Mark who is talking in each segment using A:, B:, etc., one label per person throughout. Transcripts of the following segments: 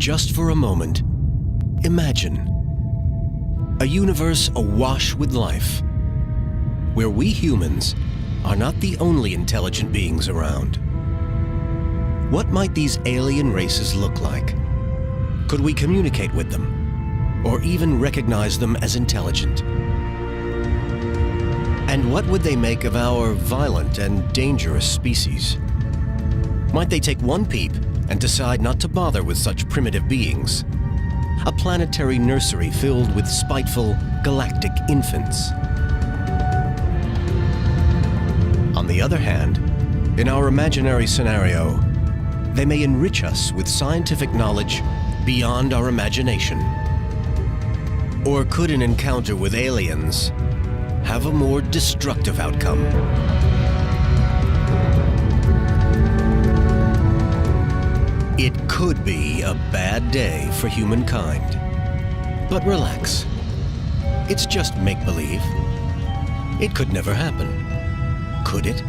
A: just for a moment, imagine a universe awash with life, where we humans are not the only intelligent beings around. What might these alien races look like? Could we communicate with them, or even recognize them as intelligent? And what would they make of our violent and dangerous species? Might they take one peep and decide not to bother with such primitive beings? A planetary nursery filled with spiteful galactic infants. On the other hand, in our imaginary scenario, they may enrich us with scientific knowledge beyond our imagination. Or could an encounter with aliens have a more destructive outcome? It could be a bad day for humankind. But relax. It's just make-believe. It could never happen. Could it?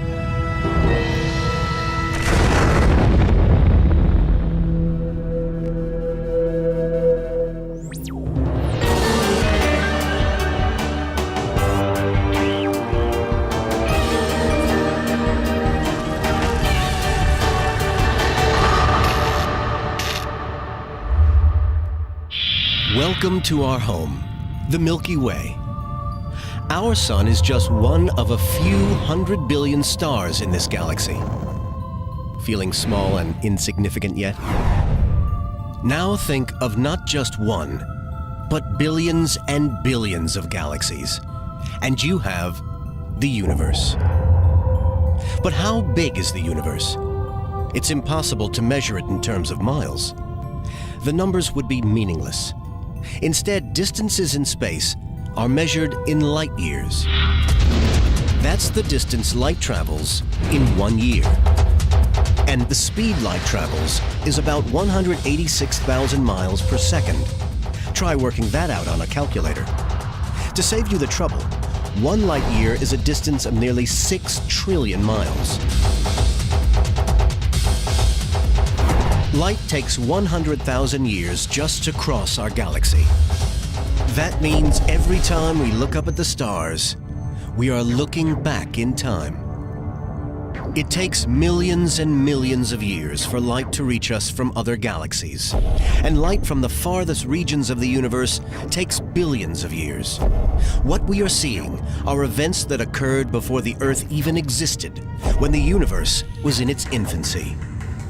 A: Welcome to our home, the Milky Way. Our sun is just one of a few 100 billion stars in this galaxy. Feeling small and insignificant yet? Now think of not just one, but billions and billions of galaxies. And you have the universe. But how big is the universe? It's impossible to measure it in terms of miles. The numbers would be meaningless. Instead, distances in space are measured in light years. That's the distance light travels in 1 year. And the speed light travels is about 186,000 miles per second. Try working that out on a calculator. To save you the trouble, 1 light year is a distance of nearly 6 trillion miles. Light takes 100,000 years just to cross our galaxy. That means every time we look up at the stars, we are looking back in time. It takes millions and millions of years for light to reach us from other galaxies. And light from the farthest regions of the universe takes billions of years. What we are seeing are events that occurred before the Earth even existed, when the universe was in its infancy.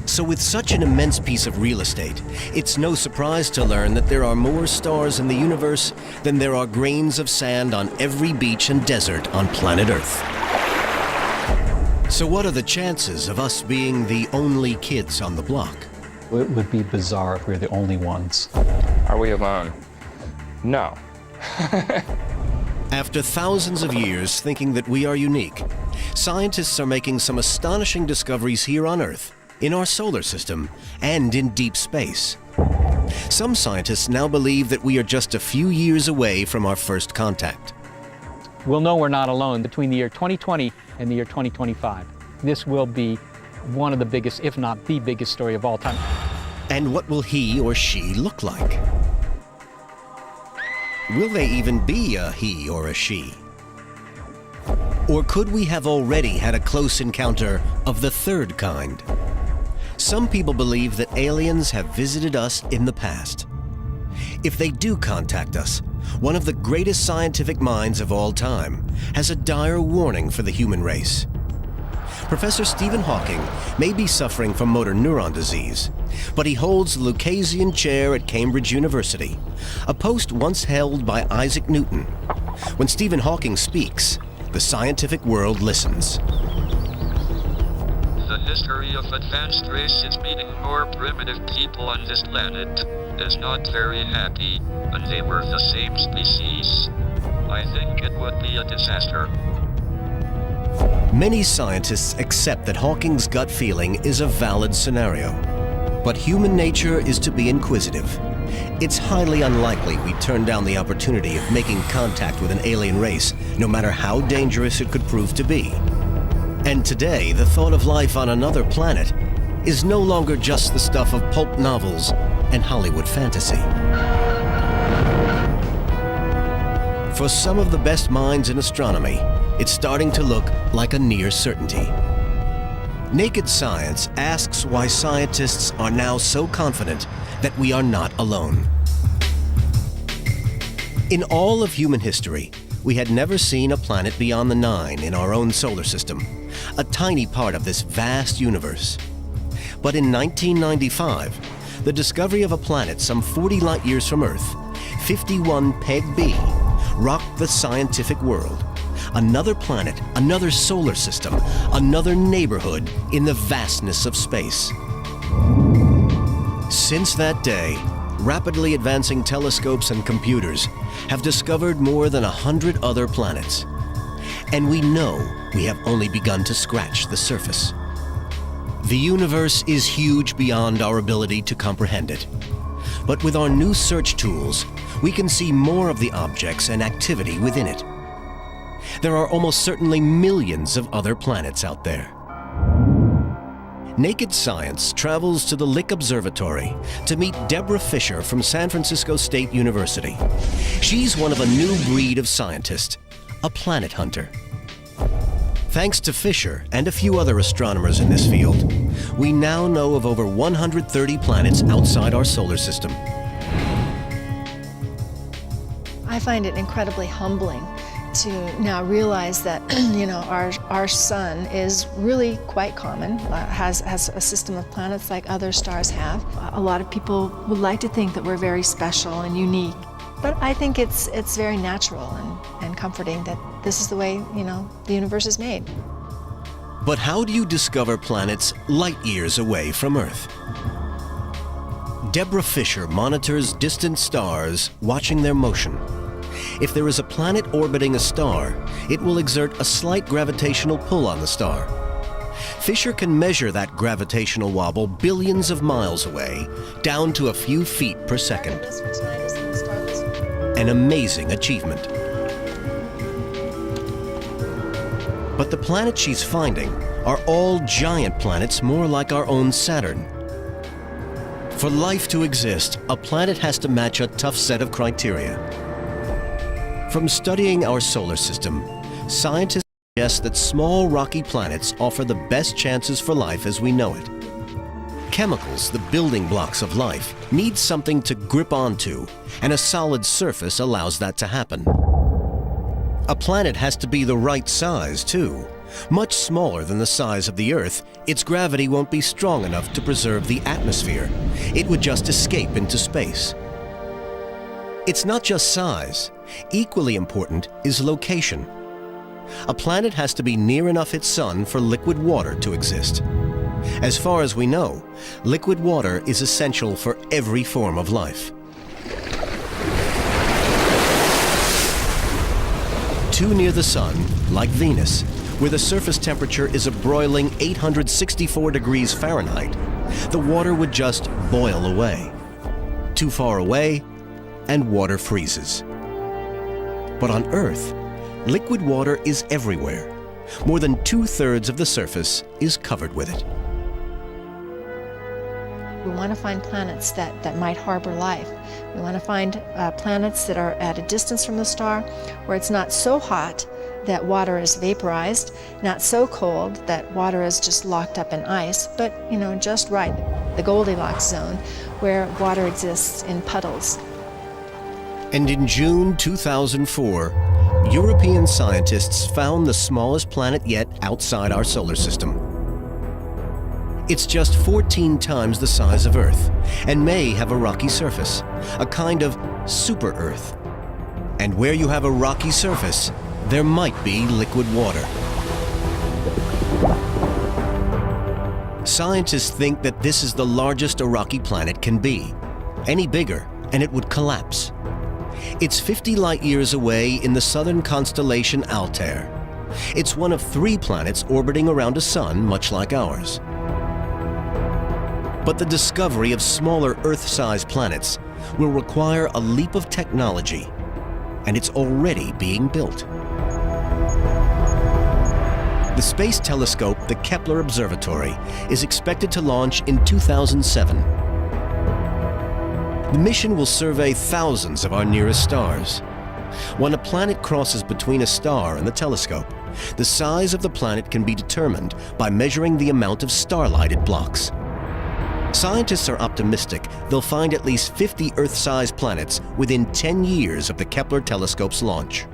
A: So with such an immense piece of real estate, it's no surprise to learn that there are more stars in the universe than there are grains of sand on every beach and desert on planet Earth. So what are the chances of us being the only kids on the block?
B: It would be bizarre if we were the only ones.
C: Are we alone? No.
A: After thousands of years thinking that we are unique, scientists are making some astonishing discoveries here on Earth, in our solar system, and in deep space. Some scientists now believe that we are just a few years away from our first contact.
B: We'll know we're not alone between the year 2020 and the year 2025. This will be one of the biggest, if not the biggest story of all time.
A: And what will he or she look like? Will they even be a he or a she? Or could we have already had a close encounter of the third kind? Some people believe that aliens have visited us in the past. If they do contact us, one of the greatest scientific minds of all time has a dire warning for the human race. Professor Stephen Hawking may be suffering from motor neuron disease, but he holds the Lucasian Chair at Cambridge University, a post once held by Isaac Newton. When Stephen Hawking speaks, the scientific world listens.
D: The history of advanced races, meaning more primitive people on this planet, is not very happy, and they were the same species. I think it would be a disaster.
A: Many scientists accept that Hawking's gut feeling is a valid scenario. But human nature is to be inquisitive. It's highly unlikely we'd turn down the opportunity of making contact with an alien race, no matter how dangerous it could prove to be. And today, the thought of life on another planet is no longer just the stuff of pulp novels and Hollywood fantasy. For some of the best minds in astronomy, it's starting to look like a near certainty. Naked Science asks why scientists are now so confident that we are not alone. In all of human history, we had never seen a planet beyond the 9 in our own solar system, a tiny part of this vast universe. But in 1995, the discovery of a planet some 40 light years from Earth, 51 Peg B, rocked the scientific world. Another planet, another solar system, another neighborhood in the vastness of space. Since that day, rapidly advancing telescopes and computers have discovered more than 100 other planets. And we know we have only begun to scratch the surface. The universe is huge beyond our ability to comprehend it. But with our new search tools, we can see more of the objects and activity within it. There are almost certainly millions of other planets out there. Naked Science travels to the Lick Observatory to meet Deborah Fisher from San Francisco State University. She's one of a new breed of scientist, a planet hunter. Thanks to Fisher and a few other astronomers in this field, we now know of over 130 planets outside our solar system.
E: I find it incredibly humbling to now realize that our sun is really quite common, has a system of planets like other stars have. A lot of people would like to think that we're very special and unique, but I think it's very natural and comforting that this is the way the universe is made.
A: But how do you discover planets light years away from Earth? Deborah Fisher monitors distant stars, watching their motion. If there is a planet orbiting a star, it will exert a slight gravitational pull on the star. Fisher can measure that gravitational wobble billions of miles away, down to a few feet per second. An amazing achievement. But the planets she's finding are all giant planets more like our own Saturn. For life to exist, a planet has to match a tough set of criteria. From studying our solar system, scientists suggest that small rocky planets offer the best chances for life as we know it. Chemicals, the building blocks of life, need something to grip onto, and a solid surface allows that to happen. A planet has to be the right size, too. Much smaller than the size of the Earth, its gravity won't be strong enough to preserve the atmosphere. It would just escape into space. It's not just size. Equally important is location. A planet has to be near enough its sun for liquid water to exist. As far as we know, liquid water is essential for every form of life. Too near the sun, like Venus, where the surface temperature is a broiling 864 degrees Fahrenheit, the water would just boil away. Too far away, and water freezes. But on Earth, liquid water is everywhere. More than 2/3 of the surface is covered with it.
E: We want to find planets that might harbor life. We want to find planets that are at a distance from the star, where it's not so hot that water is vaporized, not so cold that water is just locked up in ice, but just right, the Goldilocks zone, where water exists in puddles.
A: And in June 2004, European scientists found the smallest planet yet outside our solar system. It's just 14 times the size of Earth and may have a rocky surface, a kind of super Earth. And where you have a rocky surface, there might be liquid water. Scientists think that this is the largest a rocky planet can be. Any bigger, and it would collapse. It's 50 light years away in the southern constellation Altair. It's one of 3 planets orbiting around a sun much like ours. But the discovery of smaller Earth-sized planets will require a leap of technology, and it's already being built. The space telescope, the Kepler Observatory, is expected to launch in 2007. The mission will survey thousands of our nearest stars. When a planet crosses between a star and the telescope, the size of the planet can be determined by measuring the amount of starlight it blocks. Scientists are optimistic they'll find at least 50 Earth-sized planets within 10 years of the Kepler telescope's launch.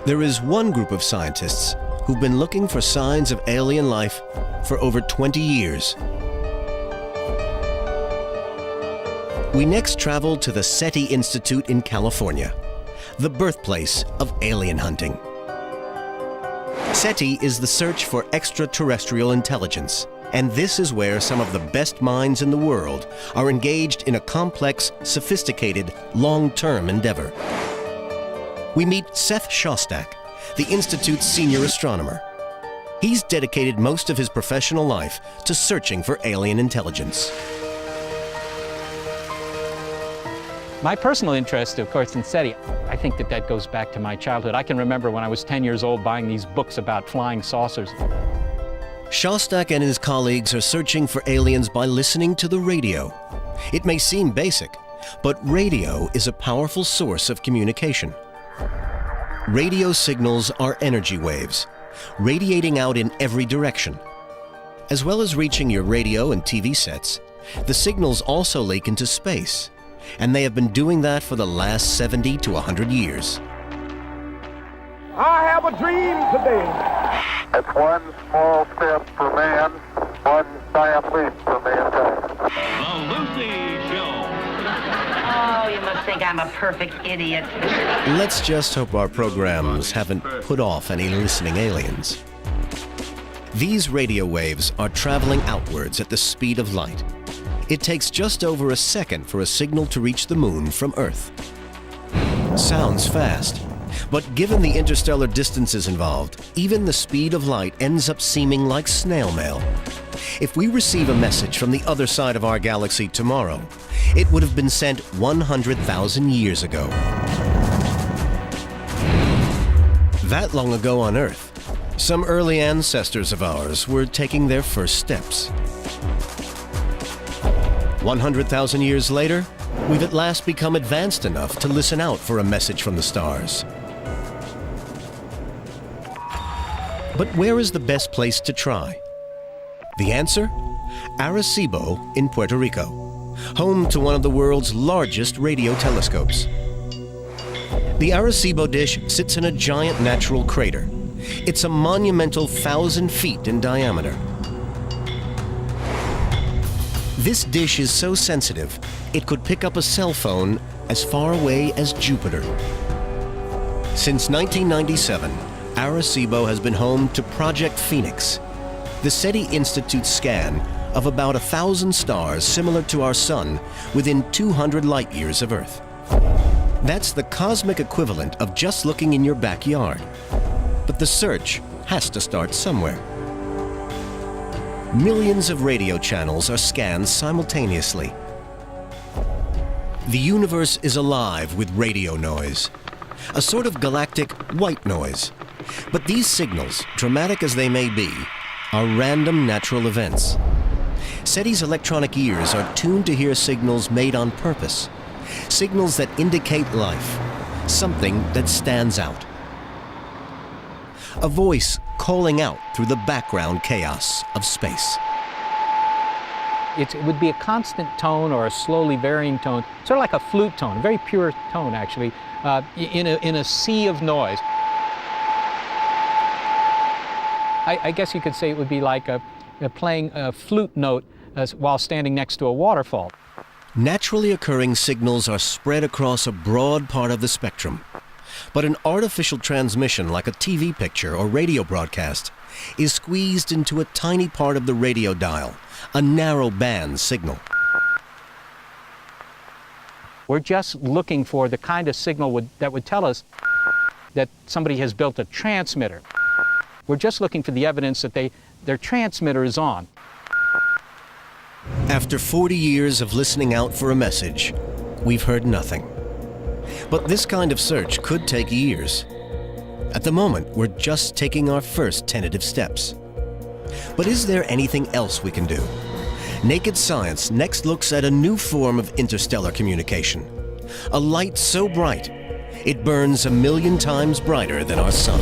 A: There is one group of scientists who've been looking for signs of alien life for over 20 years. We next travel to the SETI Institute in California, the birthplace of alien hunting. SETI is the search for extraterrestrial intelligence, and this is where some of the best minds in the world are engaged in a complex, sophisticated, long-term endeavor. We meet Seth Shostak, the Institute's senior astronomer. He's dedicated most of his professional life to searching for alien intelligence.
B: My personal interest, of course, in SETI, I think that goes back to my childhood. I can remember when I was 10 years old buying these books about flying saucers.
A: Shostak and his colleagues are searching for aliens by listening to the radio. It may seem basic, but radio is a powerful source of communication. Radio signals are energy waves, radiating out in every direction. As well as reaching your radio and TV sets, the signals also leak into space, and they have been doing that for the last 70 to 100 years.
F: I have a dream today.
G: It's one small step for man, one giant leap for mankind.
H: The Lucy Show.
I: Oh, you must think I'm a perfect idiot.
A: Let's just hope our programs haven't put off any listening aliens. These radio waves are traveling outwards at the speed of light. It takes just over a second for a signal to reach the moon from Earth. Sounds fast, but given the interstellar distances involved, even the speed of light ends up seeming like snail mail. If we receive a message from the other side of our galaxy tomorrow, it would have been sent 100,000 years ago. That long ago on Earth, some early ancestors of ours were taking their first steps. 100,000 years later, we've at last become advanced enough to listen out for a message from the stars. But where is the best place to try? The answer? Arecibo in Puerto Rico, home to one of the world's largest radio telescopes. The Arecibo dish sits in a giant natural crater. It's a monumental 1,000 feet in diameter. This dish is so sensitive, it could pick up a cell phone as far away as Jupiter. Since 1997, Arecibo has been home to Project Phoenix, the SETI Institute scan of about 1,000 stars similar to our Sun within 200 light years of Earth. That's the cosmic equivalent of just looking in your backyard. But the search has to start somewhere. Millions of radio channels are scanned simultaneously. The universe is alive with radio noise, a sort of galactic white noise. But these signals, dramatic as they may be, are random natural events. SETI's electronic ears are tuned to hear signals made on purpose, signals that indicate life, something that stands out. A voice calling out through the background chaos of space.
B: It would be a constant tone or a slowly varying tone, sort of like a flute tone, a very pure tone actually, in a sea of noise. I guess you could say it would be like playing a flute note while standing next to a waterfall.
A: Naturally occurring signals are spread across a broad part of the spectrum. But an artificial transmission like a TV picture or radio broadcast is squeezed into a tiny part of the radio dial, a narrow band signal.
B: We're just looking for the kind of signal that would tell us that somebody has built a transmitter. We're just looking for the evidence that their transmitter is on.
A: After 40 years of listening out for a message, we've heard nothing. But this kind of search could take years. At the moment, we're just taking our first tentative steps. But is there anything else we can do? Naked Science next looks at a new form of interstellar communication. A light so bright, it burns 1 million times brighter than our sun.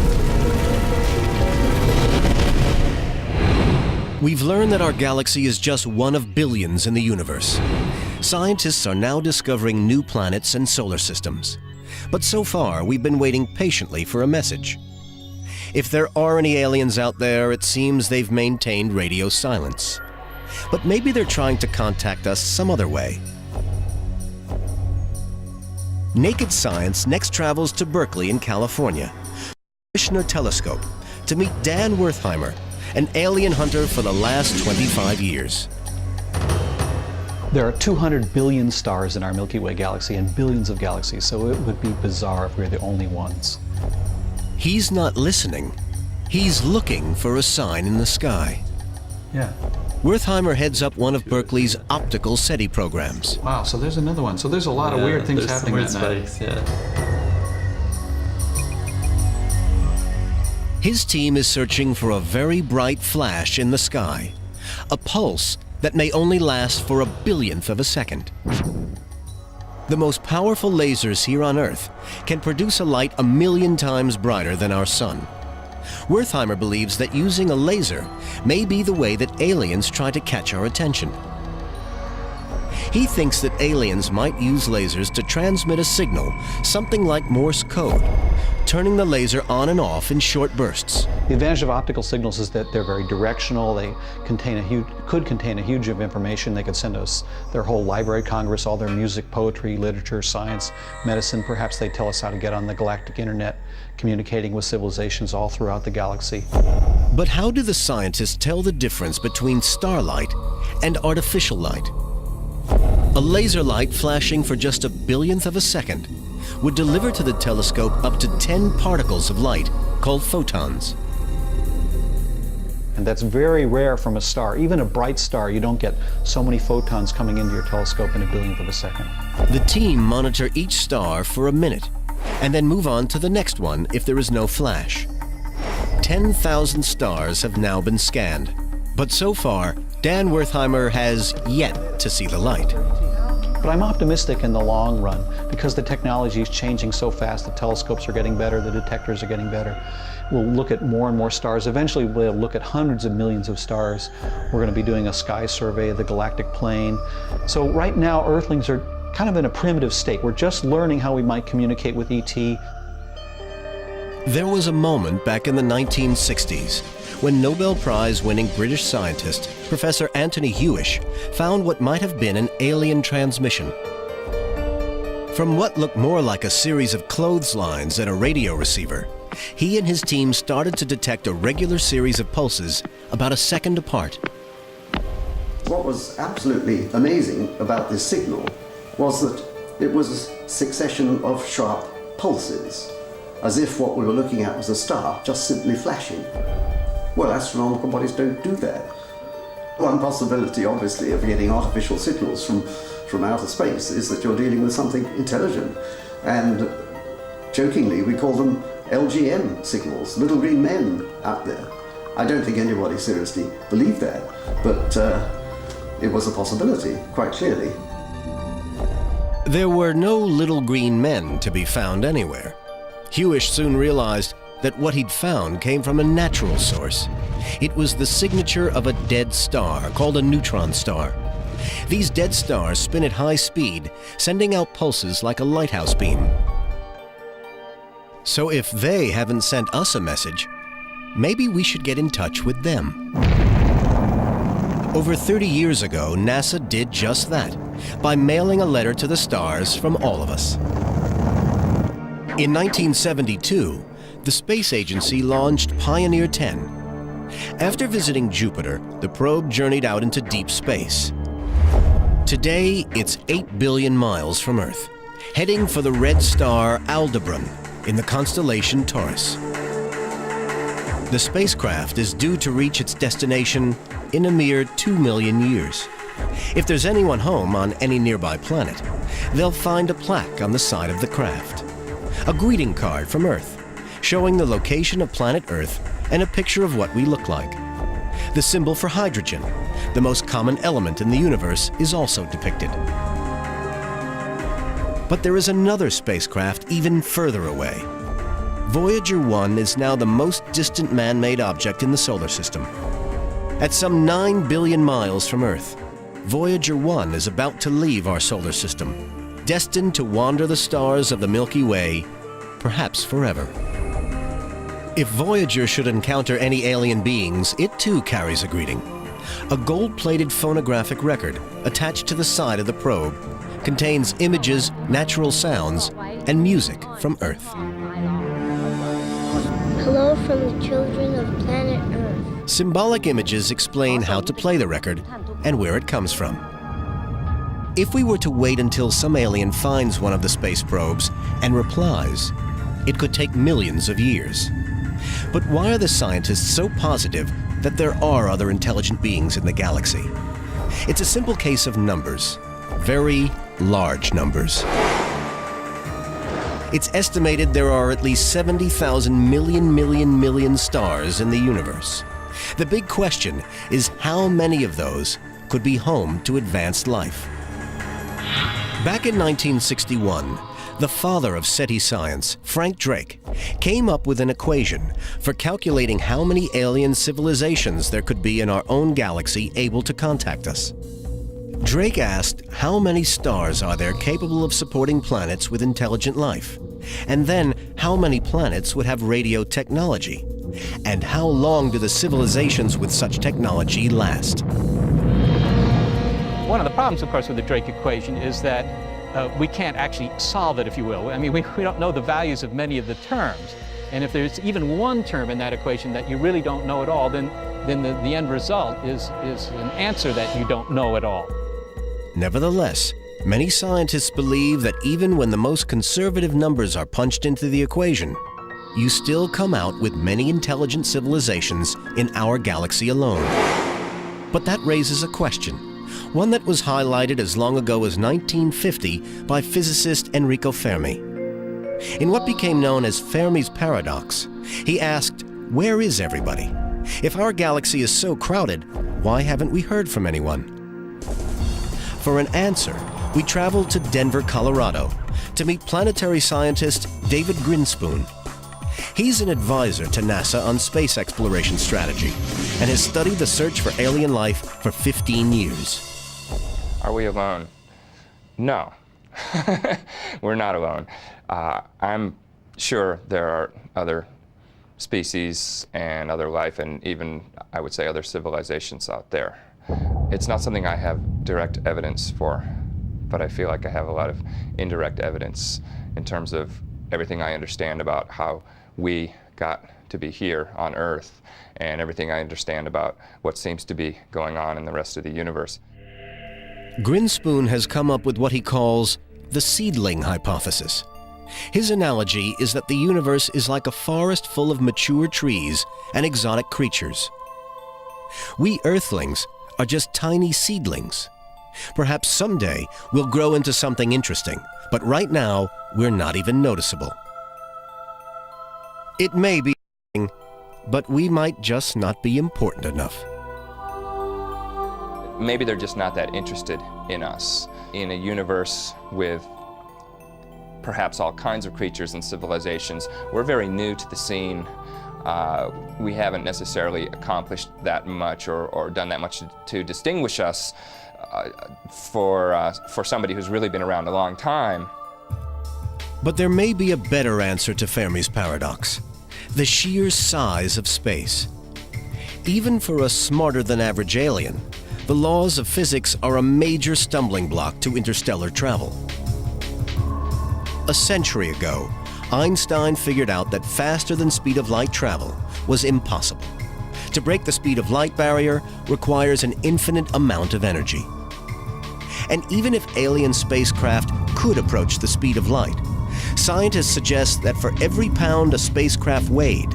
A: We've learned that our galaxy is just one of billions in the universe. Scientists are now discovering new planets and solar systems. But so far, we've been waiting patiently for a message. If there are any aliens out there, it seems they've maintained radio silence. But maybe they're trying to contact us some other way. Naked Science next travels to Berkeley in California, Krishna Telescope, to meet Dan Wertheimer, an alien hunter for the last 25 years.
J: There are 200 billion stars in our Milky Way galaxy and billions of galaxies, so it would be bizarre if we were the only ones.
A: He's not listening. He's looking for a sign in the sky.
J: Yeah.
A: Wertheimer heads up one of Berkeley's optical SETI programs.
J: Wow, so there's another one. So there's a lot of weird things happening that night.
A: His team is searching for a very bright flash in the sky, a pulse that may only last for 1 billionth of a second. The most powerful lasers here on Earth can produce a light 1 million times brighter than our sun. Wertheimer believes that using a laser may be the way that aliens try to catch our attention. He thinks that aliens might use lasers to transmit a signal, something like Morse code, turning the laser on and off in short bursts.
J: The advantage of optical signals is that they're very directional. They could contain a huge of information. They could send us their whole Library of Congress, all their music, poetry, literature, science, medicine. Perhaps they tell us how to get on the galactic internet, communicating with civilizations all throughout the galaxy.
A: But how do the scientists tell the difference between starlight and artificial light? A laser light flashing for just 1 billionth of a second would deliver to the telescope up to 10 particles of light, called photons.
J: And that's very rare from a star. Even a bright star, you don't get so many photons coming into your telescope in 1 billionth of a second.
A: The team monitor each star for a minute, and then move on to the next one if there is no flash. 10,000 stars have now been scanned, but so far, Dan Wertheimer has yet to see the light.
J: But I'm optimistic in the long run because the technology is changing so fast. The telescopes are getting better, the detectors are getting better. We'll look at more and more stars. Eventually we'll look at hundreds of millions of stars. We're going to be doing a sky survey of the galactic plane. So right now Earthlings are kind of in a primitive state. We're just learning how we might communicate with ET.
A: There was a moment back in the 1960s when Nobel Prize-winning British scientist Professor Anthony Hewish found what might have been an alien transmission. From what looked more like a series of clotheslines and a radio receiver, he and his team started to detect a regular series of pulses about a second apart.
K: What was absolutely amazing about this signal was that it was a succession of sharp pulses, as if what we were looking at was a star just simply flashing. Well, astronomical bodies don't do that. One possibility, obviously, of getting artificial signals from outer space is that you're dealing with something intelligent. And jokingly, we call them LGM signals, little green men out there. I don't think anybody seriously believed that, but it was a possibility, quite clearly.
A: There were no little green men to be found anywhere. Hewish soon realized that what he'd found came from a natural source. It was the signature of a dead star called a neutron star. These dead stars spin at high speed, sending out pulses like a lighthouse beam. So if they haven't sent us a message, maybe we should get in touch with them. Over 30 years ago, NASA did just that by mailing a letter to the stars from all of us. In 1972, the space agency launched Pioneer 10. After visiting Jupiter, the probe journeyed out into deep space. Today, it's 8 billion miles from Earth, heading for the red star Aldebaran in the constellation Taurus. The spacecraft is due to reach its destination in a mere 2 million years. If there's anyone home on any nearby planet, they'll find a plaque on the side of the craft. A greeting card from Earth, showing the location of planet Earth and a picture of what we look like. The symbol for hydrogen, the most common element in the universe, is also depicted. But there is another spacecraft even further away. Voyager 1 is now the most distant man-made object in the solar system. At some 9 billion miles from Earth, Voyager 1 is about to leave our solar system, destined to wander the stars of the Milky Way, perhaps forever. If Voyager should encounter any alien beings, it too carries a greeting. A gold-plated phonographic record attached to the side of the probe contains images, natural sounds, and music from Earth.
L: Hello from the children of planet Earth.
A: Symbolic images explain how to play the record and where it comes from. If we were to wait until some alien finds one of the space probes and replies, it could take millions of years. But why are the scientists so positive that there are other intelligent beings in the galaxy? It's a simple case of numbers, very large numbers. It's estimated there are at least 70,000 million stars in the universe. The big question is how many of those could be home to advanced life? Back in 1961, the father of SETI science, Frank Drake, came up with an equation for calculating how many alien civilizations there could be in our own galaxy able to contact us. Drake asked how many stars are there capable of supporting planets with intelligent life, and then how many planets would have radio technology, and how long do the civilizations with such technology last.
B: One of the problems, of course, with the Drake equation is that we can't actually solve it, if you will. I mean, we don't know the values of many of the terms. And if there's even one term in that equation that you really don't know at all, then the end result is an answer that you don't know at all.
A: Nevertheless, many scientists believe that even when the most conservative numbers are punched into the equation, you still come out with many intelligent civilizations in our galaxy alone. But that raises a question, one that was highlighted as long ago as 1950 by physicist Enrico Fermi. In what became known as Fermi's paradox, he asked, where is everybody? If our galaxy is so crowded, why haven't we heard from anyone? For an answer, we traveled to Denver, Colorado, to meet planetary scientist David Grinspoon. He's an advisor to NASA on space exploration strategy and has studied the search for alien life for 15 years.
C: Are we alone? No. We're not alone. I'm sure there are other species and other life and even, I would say, other civilizations out there. It's not something I have direct evidence for, but I feel like I have a lot of indirect evidence in terms of everything I understand about how we got to be here on Earth and everything I understand about what seems to be going on in the rest of the universe.
A: Grinspoon has come up with what he calls the seedling hypothesis. His analogy is that the universe is like a forest full of mature trees and exotic creatures. We Earthlings are just tiny seedlings. Perhaps someday we'll grow into something interesting, but right now we're not even noticeable. It may be, but we might just not be important enough.
C: Maybe they're just not that interested in us. In a universe with perhaps all kinds of creatures and civilizations, we're very new to the scene. We haven't necessarily accomplished that much or done that much to distinguish us for somebody who's really been around a long time.
A: But there may be a better answer to Fermi's paradox: the sheer size of space. Even for a smarter-than-average alien, the laws of physics are a major stumbling block to interstellar travel. A century ago, Einstein figured out that faster-than-speed of light travel was impossible. To break the speed of light barrier requires an infinite amount of energy. And even if alien spacecraft could approach the speed of light, scientists suggest that for every pound a spacecraft weighed,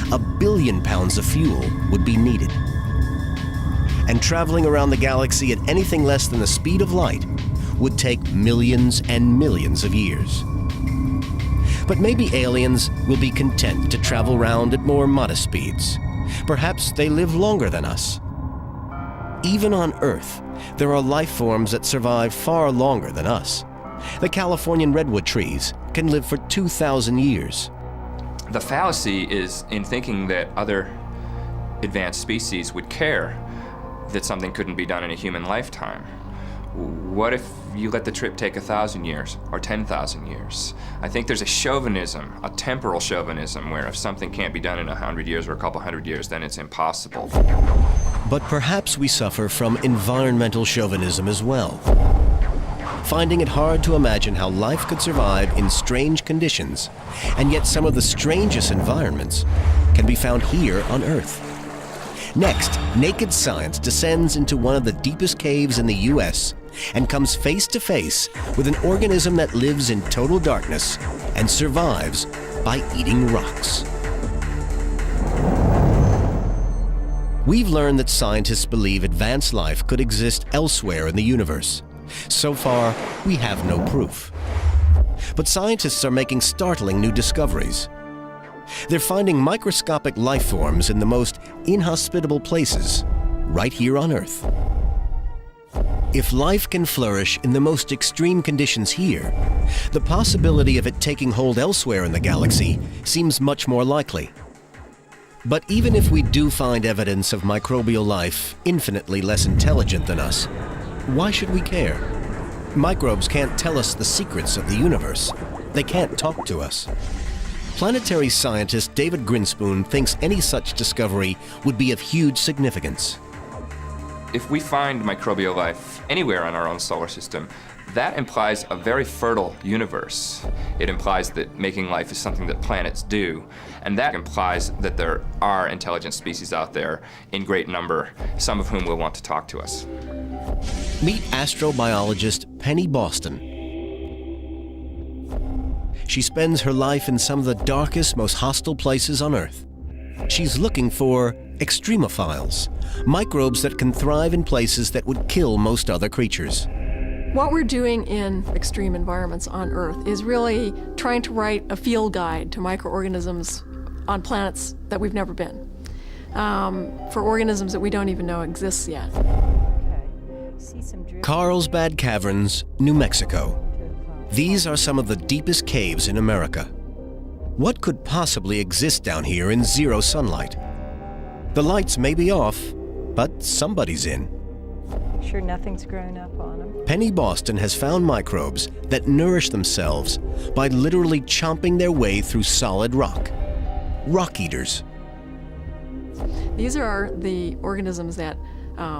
A: 1 billion pounds of fuel would be needed. And traveling around the galaxy at anything less than the speed of light would take millions and millions of years. But maybe aliens will be content to travel around at more modest speeds. Perhaps they live longer than us, even on Earth, there are life forms that survive far longer than us. The Californian redwood trees can live for 2,000 years.
C: The fallacy is in thinking that other advanced species would care that something couldn't be done in a human lifetime. What if you let the trip take 1,000 years or 10,000 years? I think there's a chauvinism, a temporal chauvinism, where if something can't be done in 100 years or a couple hundred years, then it's impossible.
A: But perhaps we suffer from environmental chauvinism as well, finding it hard to imagine how life could survive in strange conditions, and yet some of the strangest environments can be found here on Earth. Next, Naked Science descends into one of the deepest caves in the U.S. and comes face to face with an organism that lives in total darkness and survives by eating rocks. We've learned that scientists believe advanced life could exist elsewhere in the universe. So far, we have no proof. But scientists are making startling new discoveries. They're finding microscopic life forms in the most inhospitable places, right here on Earth. If life can flourish in the most extreme conditions here, the possibility of it taking hold elsewhere in the galaxy seems much more likely. But even if we do find evidence of microbial life infinitely less intelligent than us, why should we care? Microbes can't tell us the secrets of the universe. They can't talk to us. Planetary scientist David Grinspoon thinks any such discovery would be of huge significance.
C: If we find microbial life anywhere in our own solar system, that implies a very fertile universe. It implies that making life is something that planets do, and that implies that there are intelligent species out there in great number, some of whom will want to talk to us.
A: Meet astrobiologist Penny Boston. She spends her life in some of the darkest, most hostile places on Earth. She's looking for extremophiles, microbes that can thrive in places that would kill most other creatures.
M: What we're doing in extreme environments on Earth is really trying to write a field guide to microorganisms on planets that we've never been, for organisms that we don't even know exists yet.
A: Carlsbad Caverns, New Mexico. These are some of the deepest caves in America. What could possibly exist down here in zero sunlight? The lights may be off, but somebody's in.
N: Sure nothing's grown up on them.
A: Penny Boston has found microbes that nourish themselves by literally chomping their way through solid rock. Rock eaters.
M: These are the organisms that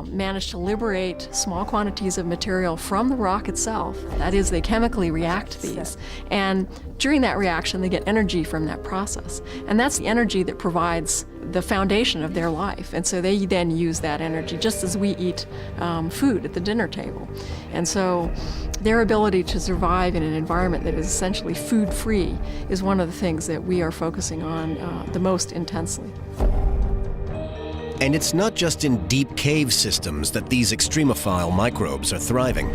M: manage to liberate small quantities of material from the rock itself. That is, they chemically react to these. And during that reaction, they get energy from that process. And that's the energy that provides the foundation of their life. And so they then use that energy just as we eat food at the dinner table. And so their ability to survive in an environment that is essentially food-free is one of the things that we are focusing on the most intensely.
A: And it's not just in deep cave systems that these extremophile microbes are thriving.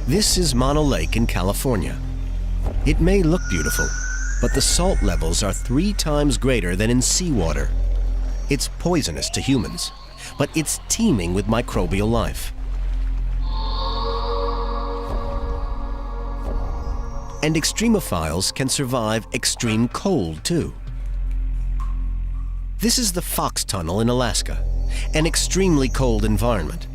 A: This is Mono Lake in California. It may look beautiful, but the salt levels are 3 times greater than in seawater. It's poisonous to humans, but it's teeming with microbial life. And extremophiles can survive extreme cold, too. This is the Fox Tunnel in Alaska, an extremely cold environment.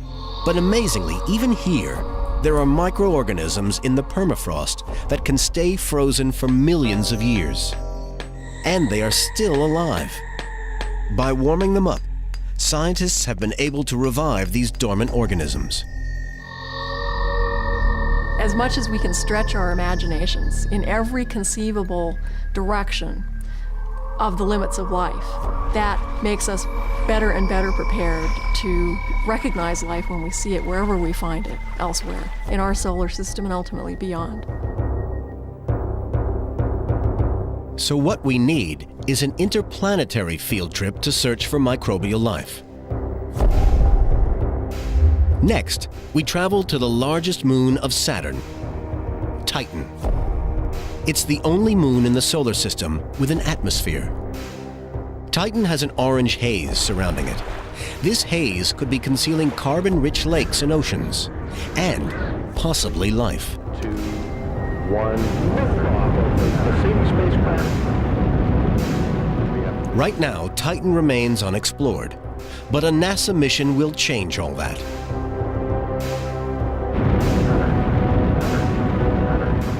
A: But amazingly, even here, there are microorganisms in the permafrost that can stay frozen for millions of years. And they are still alive. By warming them up, scientists have been able to revive these dormant organisms.
M: As much as we can stretch our imaginations in every conceivable direction of the limits of life, that makes us better and better prepared to recognize life when we see it wherever we find it elsewhere in our solar system and ultimately beyond.
A: So what we need is an interplanetary field trip to search for microbial life. Next, we travel to the largest moon of Saturn, Titan. It's the only moon in the solar system with an atmosphere. Titan has an orange haze surrounding it, This haze could be concealing carbon-rich lakes and oceans, and possibly life.
F: 2, 1, liftoff of the Cassini spacecraft.
A: Right now, Titan remains unexplored, but a NASA mission will change all that.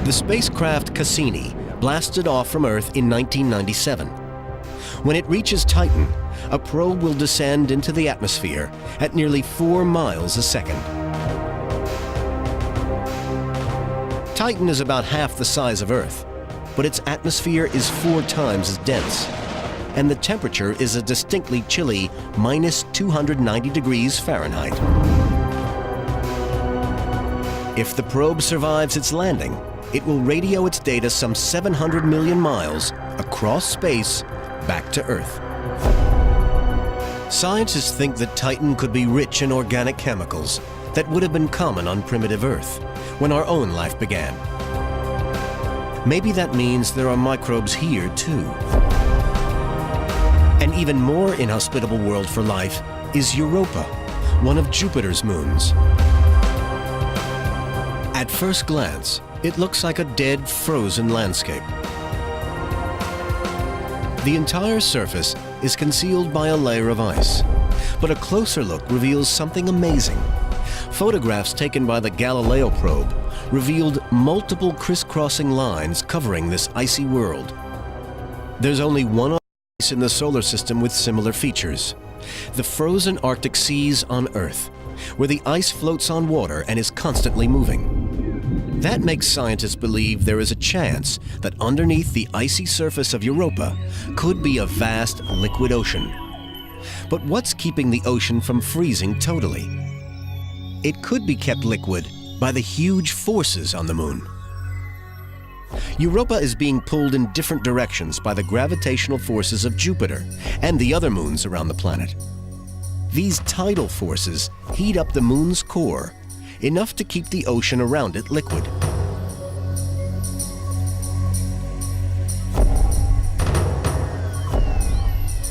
A: The spacecraft Cassini blasted off from Earth in 1997. When it reaches Titan, a probe will descend into the atmosphere at nearly 4 miles a second. Titan is about half the size of Earth, but its atmosphere is 4 times as dense, and the temperature is a distinctly chilly -290 degrees Fahrenheit. If the probe survives its landing, it will radio its data some 700 million miles across space back to Earth. Scientists think that Titan could be rich in organic chemicals that would have been common on primitive Earth when our own life began. Maybe that means there are microbes here too. An even more inhospitable world for life is Europa, one of Jupiter's moons. At first glance, it looks like a dead, frozen landscape. The entire surface is concealed by a layer of ice, but a closer look reveals something amazing. Photographs taken by the Galileo probe revealed multiple crisscrossing lines covering this icy world. There's only one in the solar system with similar features: the frozen Arctic seas on Earth, where the ice floats on water and is constantly moving. That makes scientists believe there is a chance that underneath the icy surface of Europa could be a vast liquid ocean. But what's keeping the ocean from freezing totally? It could be kept liquid by the huge forces on the moon. Europa is being pulled in different directions by the gravitational forces of Jupiter and the other moons around the planet. These tidal forces heat up the moon's core, enough to keep the ocean around it liquid.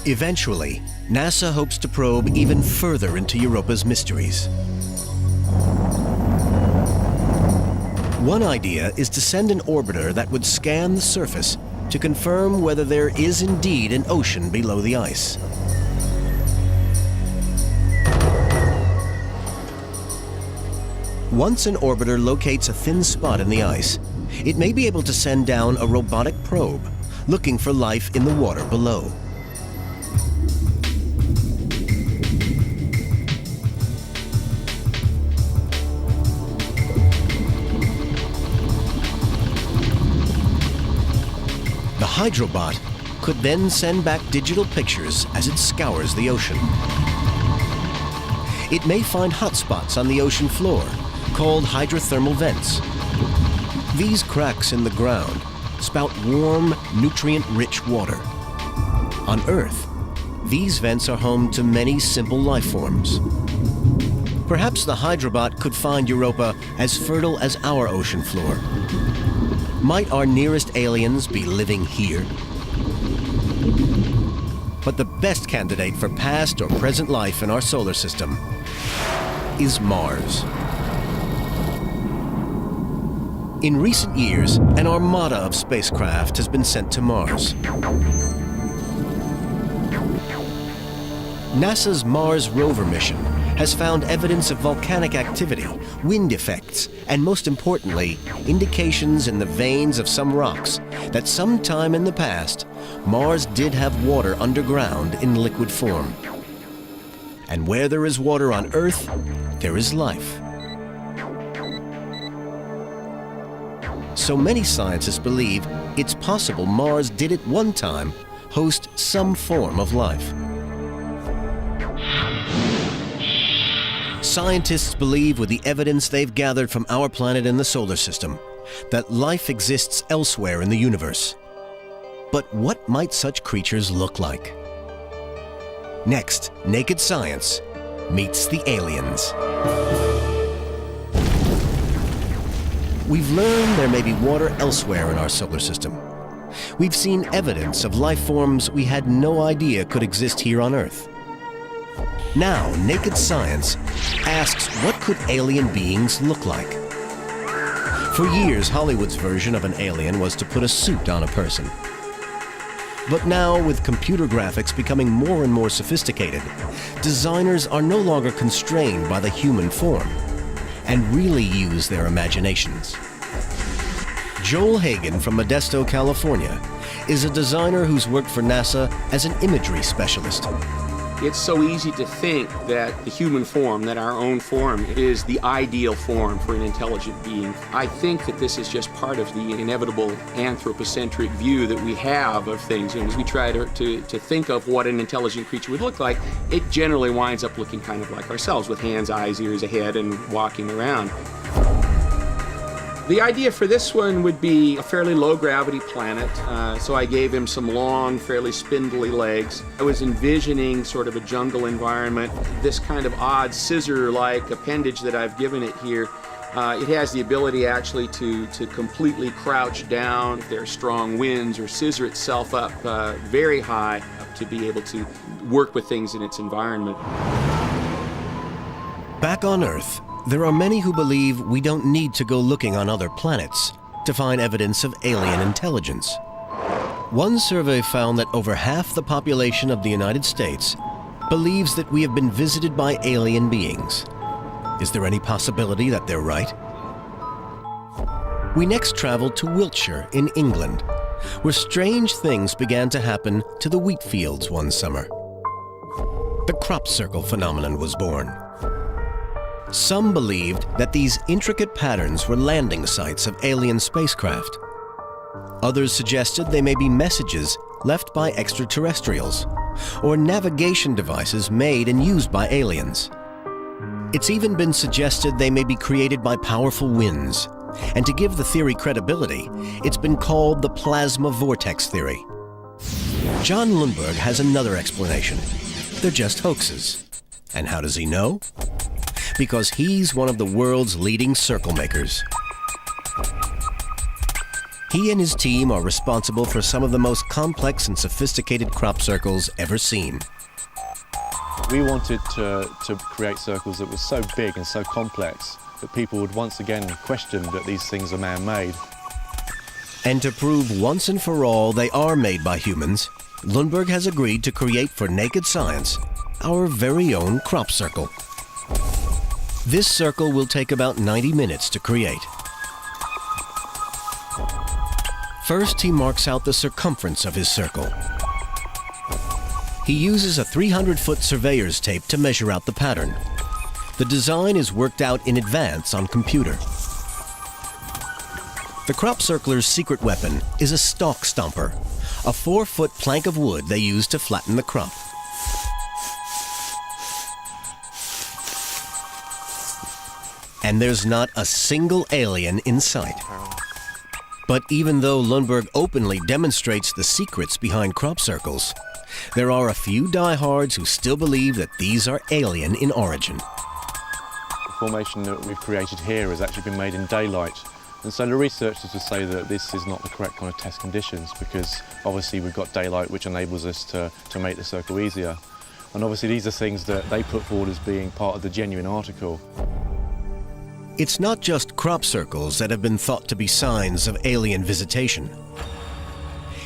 A: Eventually, NASA hopes to probe even further into Europa's mysteries. One idea is to send an orbiter that would scan the surface to confirm whether there is indeed an ocean below the ice. Once an orbiter locates a thin spot in the ice, it may be able to send down a robotic probe looking for life in the water below. The Hydrobot could then send back digital pictures as it scours the ocean. It may find hotspots on the ocean floor, called hydrothermal vents. These cracks in the ground spout warm, nutrient-rich water. On Earth, these vents are home to many simple life forms. Perhaps the Hydrobot could find Europa as fertile as our ocean floor. Might our nearest aliens be living here? But the best candidate for past or present life in our solar system is Mars. In recent years, an armada of spacecraft has been sent to Mars. NASA's Mars rover mission has found evidence of volcanic activity, wind effects, and most importantly, indications in the veins of some rocks that sometime in the past, Mars did have water underground in liquid form. And where there is water on Earth, there is life. So many scientists believe it's possible Mars did at one time host some form of life. Scientists believe, with the evidence they've gathered from our planet and the solar system, that life exists elsewhere in the universe. But what might such creatures look like? Next, Naked Science meets the aliens. We've learned there may be water elsewhere in our solar system. We've seen evidence of life forms we had no idea could exist here on Earth. Now, Naked Science asks, what could alien beings look like? For years, Hollywood's version of an alien was to put a suit on a person. But now, with computer graphics becoming more and more sophisticated, designers are no longer constrained by the human form and really use their imaginations. Joel Hagen from Modesto, California, is a designer who's worked for NASA as an imagery specialist.
O: It's so easy to think that the human form, that our own form, is the ideal form for an intelligent being. I think that this is just part of the inevitable anthropocentric view that we have of things. And as we try to think of what an intelligent creature would look like, it generally winds up looking kind of like ourselves, with hands, eyes, ears, a head, and walking around. The idea for this one would be a fairly low-gravity planet, so I gave him some long, fairly spindly legs. I was envisioning sort of a jungle environment. This kind of odd scissor-like appendage that I've given it here, it has the ability actually to completely crouch down if there are strong winds, or scissor itself up very high to be able to work with things in its environment.
A: Back on Earth, there are many who believe we don't need to go looking on other planets to find evidence of alien intelligence. One survey found that over half the population of the United States believes that we have been visited by alien beings. Is there any possibility that they're right? We next traveled to Wiltshire in England, where strange things began to happen to the wheat fields one summer. The crop circle phenomenon was born. Some believed that these intricate patterns were landing sites of alien spacecraft. Others suggested they may be messages left by extraterrestrials, or navigation devices made and used by aliens. It's even been suggested they may be created by powerful winds, and to give the theory credibility, it's been called the plasma vortex theory. John Lundberg has another explanation. They're just hoaxes. And how does he know? Because he's one of the world's leading circle makers. He and his team are responsible for some of the most complex and sophisticated crop circles ever seen.
P: We wanted to create circles that were so big and so complex that people would once again question that these things are man-made.
A: And to prove once and for all they are made by humans, Lundberg has agreed to create for Naked Science our very own crop circle. This circle will take about 90 minutes to create. First, he marks out the circumference of his circle. He uses a 300-foot surveyor's tape to measure out the pattern. The design is worked out in advance on computer. The crop circler's secret weapon is a stalk stomper, a 4-foot plank of wood they use to flatten the crop. And there's not a single alien in sight. But even though Lundberg openly demonstrates the secrets behind crop circles, there are a few diehards who still believe that these are alien in origin.
P: The formation that we've created here has actually been made in daylight. And so the researchers would say that this is not the correct kind of test conditions, because obviously we've got daylight, which enables us to make the circle easier. And obviously these are things that they put forward as being part of the genuine article.
A: It's not just crop circles that have been thought to be signs of alien visitation.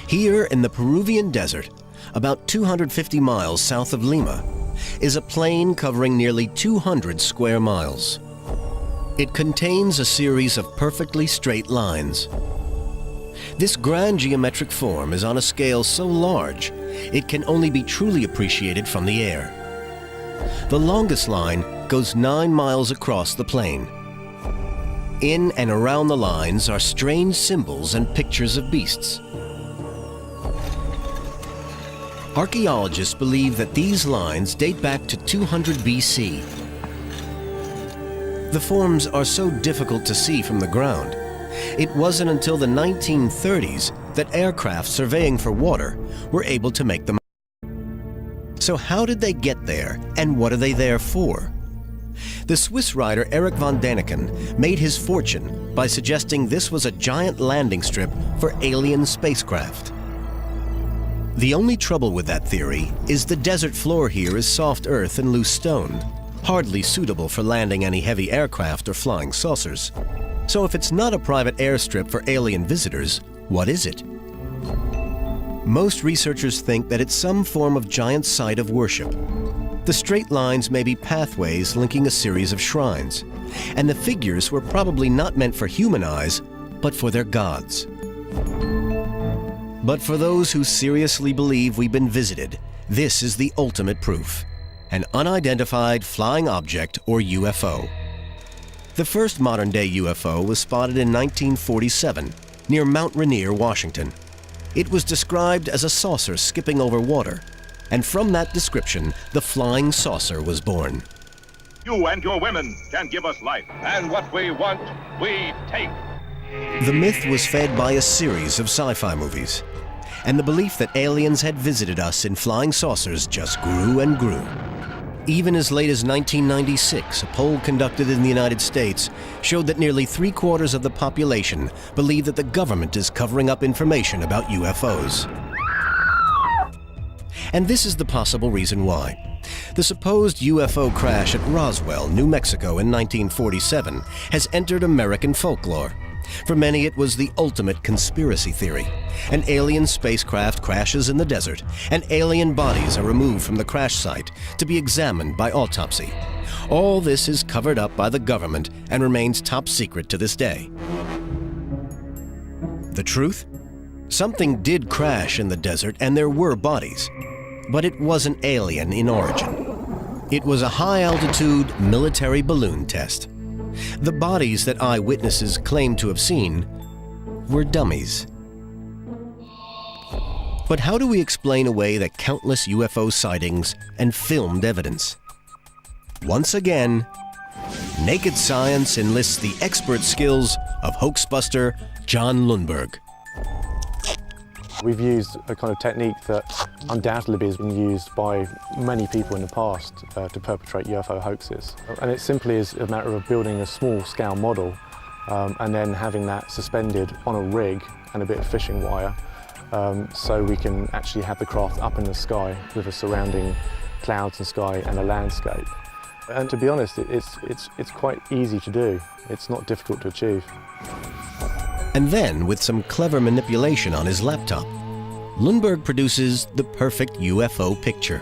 A: Here in the Peruvian desert, about 250 miles south of Lima, is a plain covering nearly 200 square miles. It contains a series of perfectly straight lines. This grand geometric form is on a scale so large, it can only be truly appreciated from the air. The longest line goes 9 miles across the plain. In and around the lines are strange symbols and pictures of beasts. Archaeologists believe that these lines date back to 200 BC. The forms are so difficult to see from the ground. It wasn't until the 1930s that aircraft surveying for water were able to make them out. So how did they get there, and what are they there for? The Swiss writer Erich von Däniken made his fortune by suggesting this was a giant landing strip for alien spacecraft. The only trouble with that theory is the desert floor here is soft earth and loose stone, hardly suitable for landing any heavy aircraft or flying saucers. So if it's not a private airstrip for alien visitors, what is it? Most researchers think that it's some form of giant site of worship. The straight lines may be pathways linking a series of shrines, and the figures were probably not meant for human eyes, but for their gods. But for those who seriously believe we've been visited, this is the ultimate proof: an unidentified flying object, or UFO. The first modern-day UFO was spotted in 1947 near Mount Rainier, Washington. It was described as a saucer skipping over water, and from that description, the flying saucer was born.
H: You and your women can give us life, and what we want, we take.
A: The myth was fed by a series of sci-fi movies, and the belief that aliens had visited us in flying saucers just grew and grew. Even as late as 1996, a poll conducted in the United States showed that nearly 3/4 of the population believe that the government is covering up information about UFOs. And this is the possible reason why. The supposed UFO crash at Roswell, New Mexico in 1947 has entered American folklore. For many, it was the ultimate conspiracy theory. An alien spacecraft crashes in the desert, and alien bodies are removed from the crash site to be examined by autopsy. All this is covered up by the government and remains top secret to this day. The truth? Something did crash in the desert and there were bodies, but it wasn't alien in origin. It was a high-altitude military balloon test. The bodies that eyewitnesses claimed to have seen were dummies. But how do we explain away the countless UFO sightings and filmed evidence? Once again, Naked Science enlists the expert skills of hoaxbuster Jon Lundberg.
P: We've used a kind of technique that undoubtedly has been used by many people in the past to perpetrate UFO hoaxes. And it simply is a matter of building a small-scale model and then having that suspended on a rig and a bit of fishing wire so we can actually have the craft up in the sky with the surrounding clouds and sky and a landscape. And to be honest, it's quite easy to do. It's not difficult to achieve.
A: And then, with some clever manipulation on his laptop, Lundberg produces the perfect UFO picture.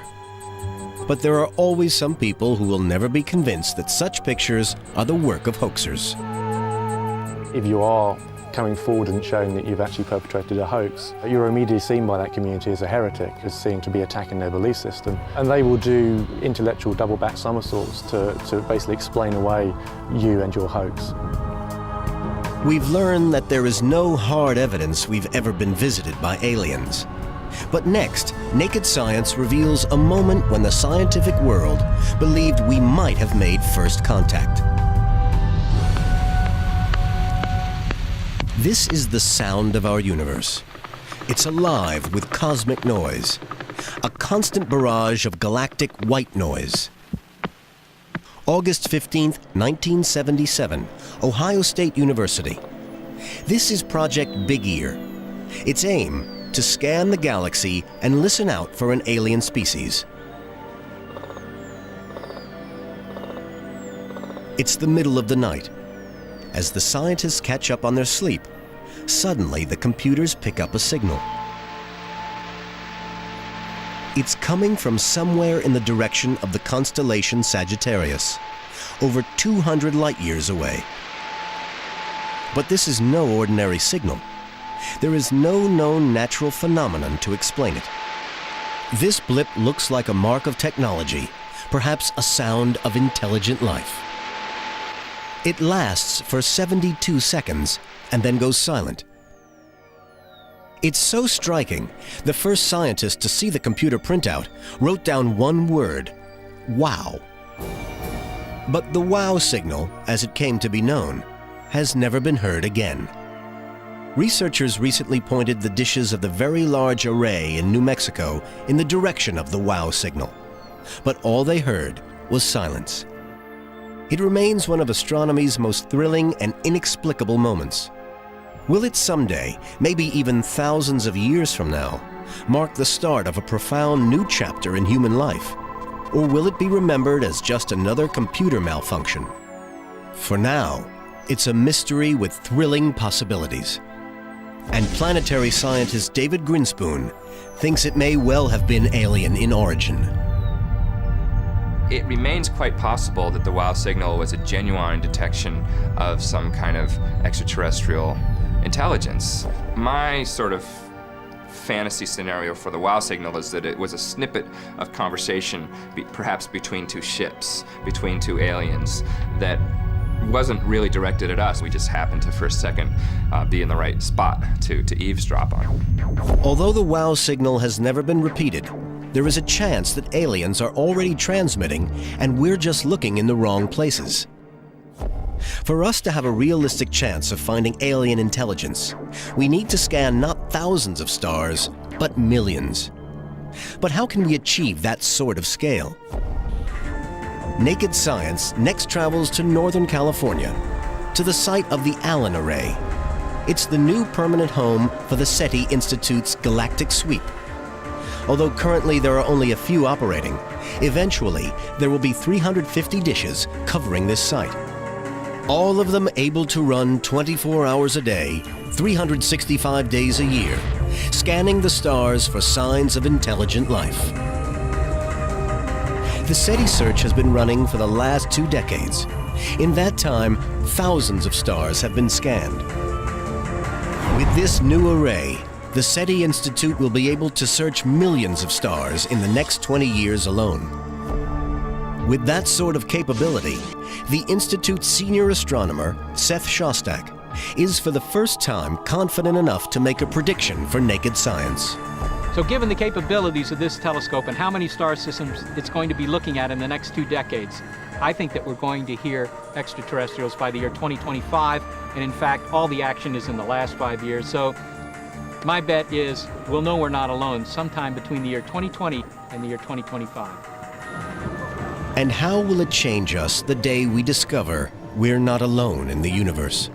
A: But there are always some people who will never be convinced that such pictures are the work of hoaxers.
P: If you are coming forward and showing that you've actually perpetrated a hoax, you're immediately seen by that community as a heretic, as seen to be attacking their belief system. And they will do intellectual double-back somersaults to basically explain away you and your hoax.
A: We've learned that there is no hard evidence we've ever been visited by aliens. But next, Naked Science reveals a moment when the scientific world believed we might have made first contact. This is the sound of our universe. It's alive with cosmic noise, a constant barrage of galactic white noise. August 15th, 1977, Ohio State University. This is Project Big Ear. Its aim, to scan the galaxy and listen out for an alien species. It's the middle of the night. As the scientists catch up on their sleep, suddenly the computers pick up a signal. It's coming from somewhere in the direction of the constellation Sagittarius, over 200 light-years away. But this is no ordinary signal. There is no known natural phenomenon to explain it. This blip looks like a mark of technology, perhaps a sound of intelligent life. It lasts for 72 seconds and then goes silent. It's so striking, the first scientist to see the computer printout wrote down one word: wow. But the wow signal, as it came to be known, has never been heard again. Researchers recently pointed the dishes of the Very Large Array in New Mexico in the direction of the wow signal, but all they heard was silence. It remains one of astronomy's most thrilling and inexplicable moments. Will it someday, maybe even thousands of years from now, mark the start of a profound new chapter in human life? Or will it be remembered as just another computer malfunction? For now, it's a mystery with thrilling possibilities. And planetary scientist David Grinspoon thinks it may well have been alien in origin.
C: It remains quite possible that the WOW signal was a genuine detection of some kind of extraterrestrial intelligence. My sort of fantasy scenario for the WOW signal is that it was a snippet of conversation, perhaps between two ships, between two aliens, that wasn't really directed at us. We just happened to, for a second, be in the right spot to eavesdrop on.
A: Although the WOW signal has never been repeated, there is a chance that aliens are already transmitting and we're just looking in the wrong places. For us to have a realistic chance of finding alien intelligence, we need to scan not thousands of stars, but millions. But how can we achieve that sort of scale? Naked Science next travels to Northern California, to the site of the Allen Array. It's the new permanent home for the SETI Institute's Galactic Sweep. Although currently there are only a few operating, eventually there will be 350 dishes covering this site. All of them able to run 24 hours a day, 365 days a year, scanning the stars for signs of intelligent life. The SETI search has been running for the last 2 decades. In that time, thousands of stars have been scanned. With this new array, the SETI Institute will be able to search millions of stars in the next 20 years alone. With that sort of capability, the Institute's senior astronomer, Seth Shostak, is for the first time confident enough to make a prediction for Naked Science.
B: So given the capabilities of this telescope and how many star systems it's going to be looking at in the next 2 decades, I think that we're going to hear extraterrestrials by the year 2025, and in fact, all the action is in the last 5 years. So my bet is we'll know we're not alone sometime between the year 2020 and the year 2025.
A: And how will it change us the day we discover we're not alone in the universe?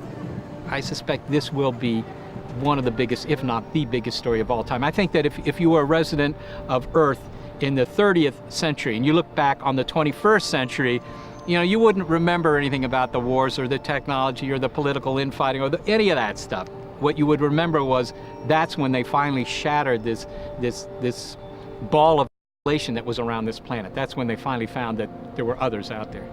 B: I suspect this will be one of the biggest, if not the biggest story of all time. I think that if you were a resident of Earth in the 30th century and you look back on the 21st century, you wouldn't remember anything about the wars or the technology or the political infighting or any of that stuff. What you would remember was that's when they finally shattered this ball of isolation that was around this planet. That's when they finally found that there were others out there.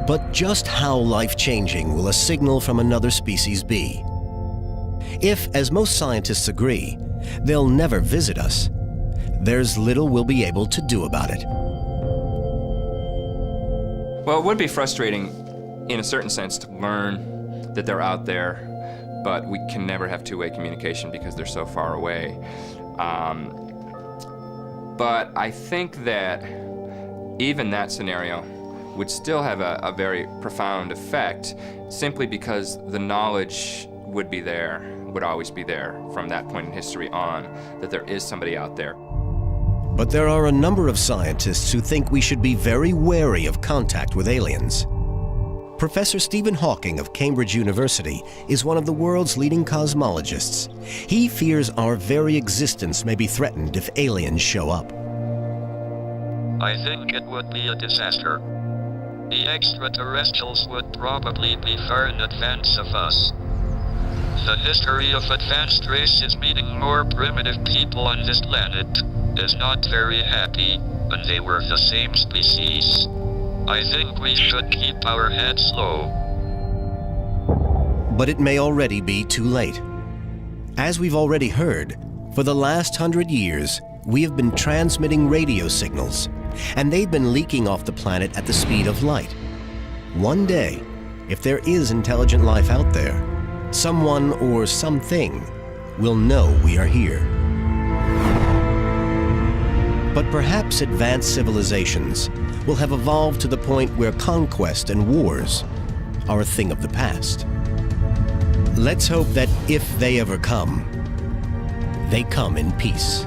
A: But just how life-changing will a signal from another species be? If, as most scientists agree, they'll never visit us, there's little we'll be able to do about it.
C: Well, it would be frustrating in a certain sense to learn that they're out there, but we can never have two-way communication because they're so far away. But I think that even that scenario would still have a very profound effect simply because the knowledge would be there, would always be there from that point in history on, that there is somebody out there.
A: But there are a number of scientists who think we should be very wary of contact with aliens. Professor Stephen Hawking of Cambridge University is one of the world's leading cosmologists. He fears our very existence may be threatened if aliens show up.
D: I think it would be a disaster. The extraterrestrials would probably be far in advance of us. The history of advanced races meeting more primitive people on this planet is not very happy, and they were the same species. I think we should keep our heads low.
A: But it may already be too late. As we've already heard, for the last 100 years, we have been transmitting radio signals, and they've been leaking off the planet at the speed of light. One day, if there is intelligent life out there, someone or something will know we are here. But perhaps advanced civilizations will have evolved to the point where conquest and wars are a thing of the past. Let's hope that if they ever come, they come in peace.